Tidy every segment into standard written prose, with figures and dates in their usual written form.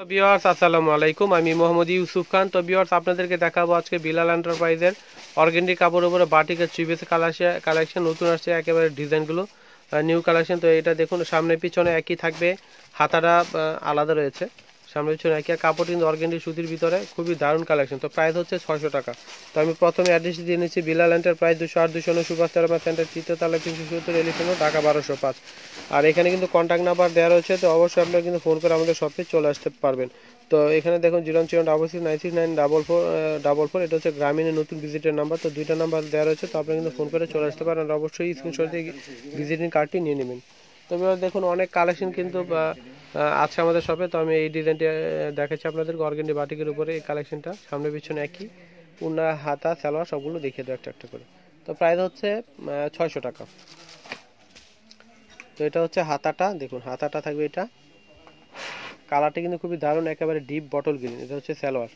Viewers আসসালামু আলাইকুম, আমি মোহাম্মদ ইউসুফ খান। তো ভিউয়ার্স আপনাদেরকে দেখাবো আজকে বিলাল এন্টারপ্রাইজের অর্গেন্ডি কাপড়ের উপরে বাটিকের থ্রি পিস কালেকশন নতুন আসছে, একেবারে ডিজাইনগুলো নিউ কালেকশন। তো এটা দেখুন, সামনে পিছনে একই থাকবে, হাতাটা আলাদা রয়েছে, সামনে পিছনে একই। কাপড় কিন্তু অর্গেন্ডি সুতির ভিতরে খুবই দারুণ কালেকশন। তো প্রাইস হচ্ছে 600 টাকা। তো আমি প্রথমে অ্যাড্রেস দিয়ে নিচ্ছি, বিলাল এন্টারপ্রাইজ 208-209 সুভাষ তারামা সেন্টার, তৃতীয় তলা, 370 এলিফেন্ট, ঢাকা 1205। আর এখানে কিন্তু কন্ট্যাক্ট নাম্বার দেওয়া রয়েছে, তো অবশ্যই আপনারা কিন্তু ফোন করে আমাদের শপে চলে আসতে পারবেন। তো এখানে দেখুন 07696969444, এটা হচ্ছে গ্রামীণের নতুন ভিজিটের নাম্বার। তো দুইটা নাম্বার দেওয়া রয়েছে, তো আপনারা কিন্তু ফোন করে চলে আসতে পারেন। আর অবশ্যই স্ক্রিনশট দিয়ে ভিজিটিং কার্ডটি নিয়ে নেবেন। তো দেখুন অনেক কালেকশন কিন্তু আছে আমাদের শপে। তো আমি এই ডিজাইনটি দেখাচ্ছি আপনাদের, অর্গেন্ডি বাটিকের উপরে এই কালেকশনটা, সামনে পিছনে একই, উন্না হাতা সালোয়ার সবগুলো দেখিয়ে দেবো একটা একটা করে। তো প্রাইস হচ্ছে 600 টাকা। তো এটা হচ্ছে হাতাটা, দেখুন হাতাটা থাকবে এটা, কালারটা কিন্তু খুবই দারুণ, একেবারে ডিপ বটল গ্রিন। এটা হচ্ছে সালোয়ার,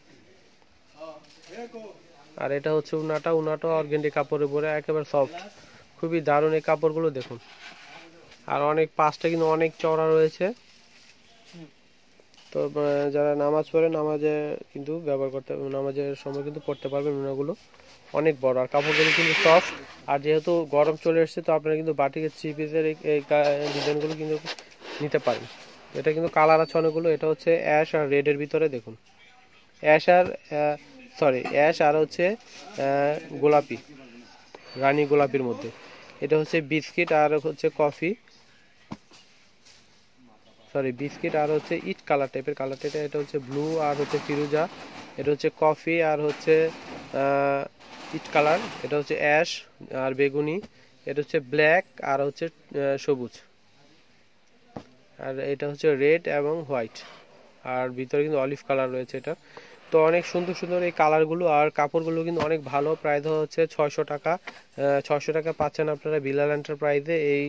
আর এটা হচ্ছে উনাটা অর্গেন্ডি কাপড়ের উপরে একেবারে সফট, খুবই দারুণ এই কাপড়গুলো দেখুন। আর অনেক পাঁচটা কিন্তু অনেক চওড়া রয়েছে। তো যারা নামাজ পড়ে, নামাজে কিন্তু ব্যবহার করতে, নামাজের সময় কিন্তু পড়তে পারবেন। উনাগুলো অনেক বড়, আর কাপড়গুলো কিন্তু সফট। আর যেহেতু গরম চলে এসছে, তো আপনারা কিন্তু বাটিকের থ্রি পিসের এই ডিজাইনগুলো কিন্তু নিতে পারেন। এটা কিন্তু কালার আছে অনেকগুলো। এটা হচ্ছে অ্যাশ আর রেডের ভিতরে, দেখুন অ্যাশ আর হচ্ছে গোলাপি, রানী গোলাপির মধ্যে। এটা হচ্ছে বিস্কিট আর হচ্ছে বিস্কিট আর হচ্ছে ইট কালার টাইপের কালারটা। এটা হচ্ছে ব্লু আর হচ্ছে ফিরোজা। এটা হচ্ছে কফি আর হচ্ছে ইট কালার। এটা হচ্ছে অ্যাশ আর বেগুনি। এটা হচ্ছে ব্ল্যাক আর হচ্ছে সবুজ। আর এটা হচ্ছে রেড এবং হোয়াইট, আর ভিতরে কিন্তু অলিভ কালার রয়েছে এটা। তো অনেক সুন্দর সুন্দর এই কালারগুলো, আর কাপড়গুলো কিন্তু অনেক ভালো। প্রাইস হচ্ছে 600 টাকা। 600 টাকা পাচ্ছেন আপনারা বিলাল এন্টারপ্রাইজে এই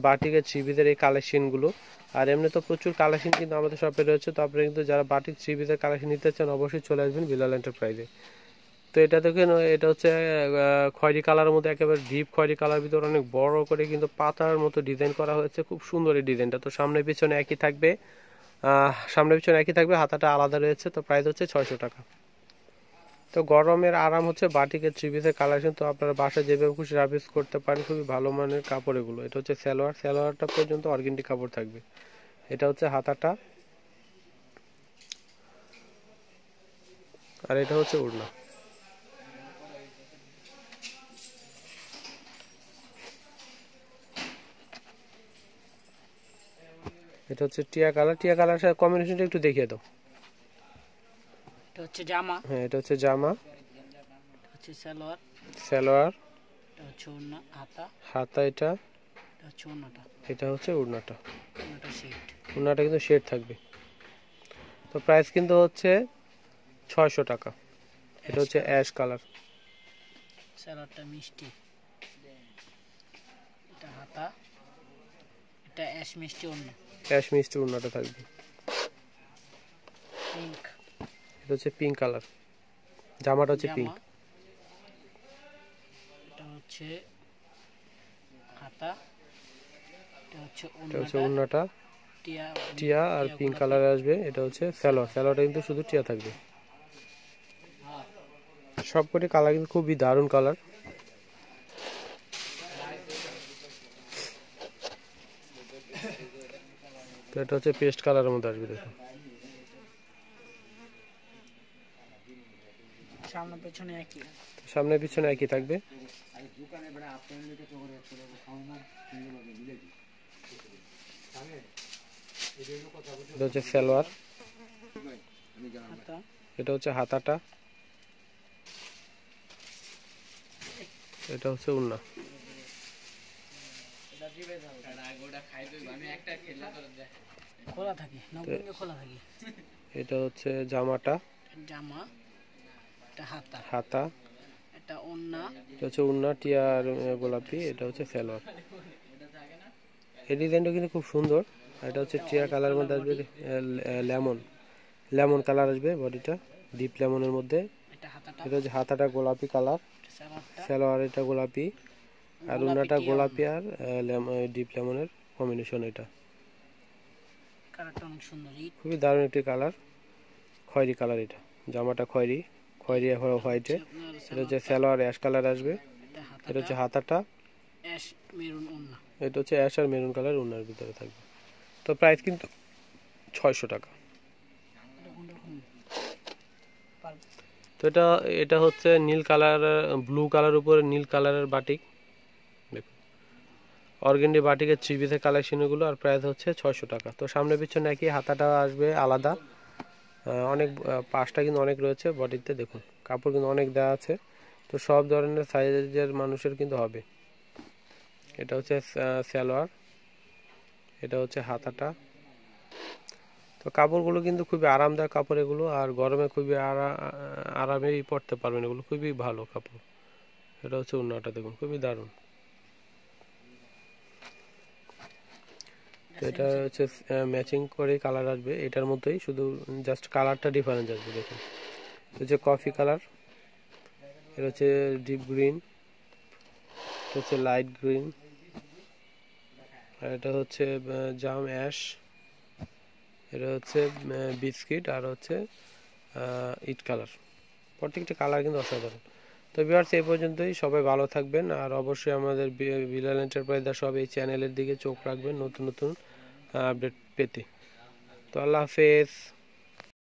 বাটিকের থ্রি পিসের এই কালেকশনগুলো। আর এমনি তো প্রচুর কালেকশন কিন্তু আমাদের শপে রয়েছে। তো আপনারা কিন্তু যারা বাটিক থ্রি পিসের কালেকশন নিতে চান, অবশ্যই চলে আসবেন বিলাল এন্টারপ্রাইজে। তো এটা দেখেন, এটা হচ্ছে খয়েরি কালারের মধ্যে, একেবারে ডিপ খয়েরি কালার, ভিতরে অনেক বড় করে কিন্তু পাতার মতো ডিজাইন করা হয়েছে, খুব সুন্দর এই ডিজাইনটা। তো সামনে পিছনে একই থাকবে, হাতাটা আলাদা রয়েছে। তো প্রাইস হচ্ছে 600 টাকা। তো গরমের আরাম হচ্ছে বাটিকের থ্রি পিসের কালেকশন। তো আপনারা বাসায় যেভাবে খুশি রাফিস করতে পারেন, খুবই ভালো মানের কাপড় এগুলো। এটা হচ্ছে সালোয়ারটা পর্যন্ত অর্গেন্ডি কাপড় থাকবে। এটা হচ্ছে হাতাটা, আর এটা হচ্ছে ওড়না। এটা হচ্ছে টিয়া কালার সাথে কম্বিনেশনটা একটু দেখিয়ে দাও। এটা হচ্ছে জামা, হ্যাঁ এটা হচ্ছে জামা, এটা হচ্ছে সালোয়ার, এটা হচ্ছে ওড়না, হাতা, এটা হচ্ছে ওড়নাটা, এটা হচ্ছে ওড়নাটা। ওড়নাটা শেড, ওড়নাটা কিন্তু শেড থাকবে। তো প্রাইস কিন্তু হচ্ছে 600 টাকা। এটা হচ্ছে অ্যাশ কালার, সালোয়ারটা মিষ্টি, এটা হাতা, এটা অ্যাশ মিষ্টি ওড়না, অ্যাশ মিষ্টি ওড়নাটা থাকবে। পিঙ্ক, এটা হচ্ছে পিঙ্ক কালার, জামাটা হচ্ছে পিঙ্ক। এটা হচ্ছে হাতা, এটা হচ্ছে ওড়নাটা টিয়া আর পিঙ্ক কালার আসবে। এটা হচ্ছে সালোয়ারটা কিন্তু শুধু টিয়া থাকবে। সবকটি কালার কিন্তু খুবই দারুণ কালার। তো এটা হচ্ছে পেস্ট কালারের মধ্যে আসবে, দেখুন সামনে পিছনে একই থাকবে। এটা হচ্ছে সালোয়ার, এটা হচ্ছে হাতাটা, এটা হচ্ছে ওড়না। এটা হচ্ছে জামাটা, এটা হাতা, এটা ওড়না, এটা হচ্ছে ওড়না টিয়া আর গোলাপি। এটা হচ্ছে সালোয়ার। এই ডিজাইনটা কিন্তু খুব সুন্দর। এটা হচ্ছে টিয়া কালারের মধ্যে আসবে, লেমন কালার আসবে বডিটা, ডিপ লেমনের মধ্যে। এটা হচ্ছে হাতাটা গোলাপি কালার, সালোয়ার এটা গোলাপি, আর ওড়নাটা গোলাপি আর ডিপ লেমনের কম্বিনেশন। এটা কালারটা অনেক সুন্দর। খুবই দারুণ একটি কালার, খয়েরি কালার। এটা জামাটা খয়েরি, খয়েরি হোয়াইটে। এটা হচ্ছে সালোয়ার অ্যাশ কালার আসবে। এটা হচ্ছে হাতাটা অ্যাশ মেরুন ওড়না। এটা হচ্ছে অ্যাশ আর মেরুন কালার ওড়নার ভিতরে থাকবে। তো প্রাইস কিন্তু 600 টাকা। তো এটা এটা হচ্ছে নীল কালার, ব্লু কালার উপরে নীল কালারের বাটিক। দেখুন অর্গেন্ডি বাটিকের 3 পিসের কালেকশন এগুলো, আর প্রাইস হচ্ছে 600 টাকা। তো সামনে পিছনে একই, হাতাটা আসবে আলাদা। অনেক পাশটা কিন্তু অনেক রয়েছে বডিতে, দেখুন কাপড় কিন্তু অনেক দেওয়া আছে। তো সব ধরনের সাইজের মানুষের কিন্তু হবে। এটা হচ্ছে সালোয়ার, এটা হচ্ছে হাতাটা। তো কাপড়গুলো কিন্তু খুবই আরামদায়ক কাপড় এগুলো, আর গরমে খুবই আরামেই পরতে পারবেন, এগুলো খুবই ভালো কাপড়। এটা হচ্ছে ওড়নাটা, দেখুন খুবই দারুণ। তো এটা হচ্ছে ম্যাচিং করে কালার আসবে এটার মতোই, শুধু জাস্ট কালারটা ডিফারেন্স আসবে। দেখুন এটা হচ্ছে কফি কালার, এটা হচ্ছে ডিপ গ্রিন, এটা হচ্ছে লাইট গ্রিন, আর এটা হচ্ছে জাম অ্যাশ, এটা হচ্ছে বিস্কিট, আর হচ্ছে ইট কালার। প্রত্যেকটা কালার কিন্তু অসাধারণ। তো ভিউয়ার্স এই পর্যন্তই, সবাই ভালো থাকবেন, আর অবশ্যই আমাদের বিলাল এন্টারপ্রাইজ সব এই চ্যানেলের দিকে চোখ রাখবেন নতুন নতুন আপডেট পেতে। তো আল্লাহ হাফেজ।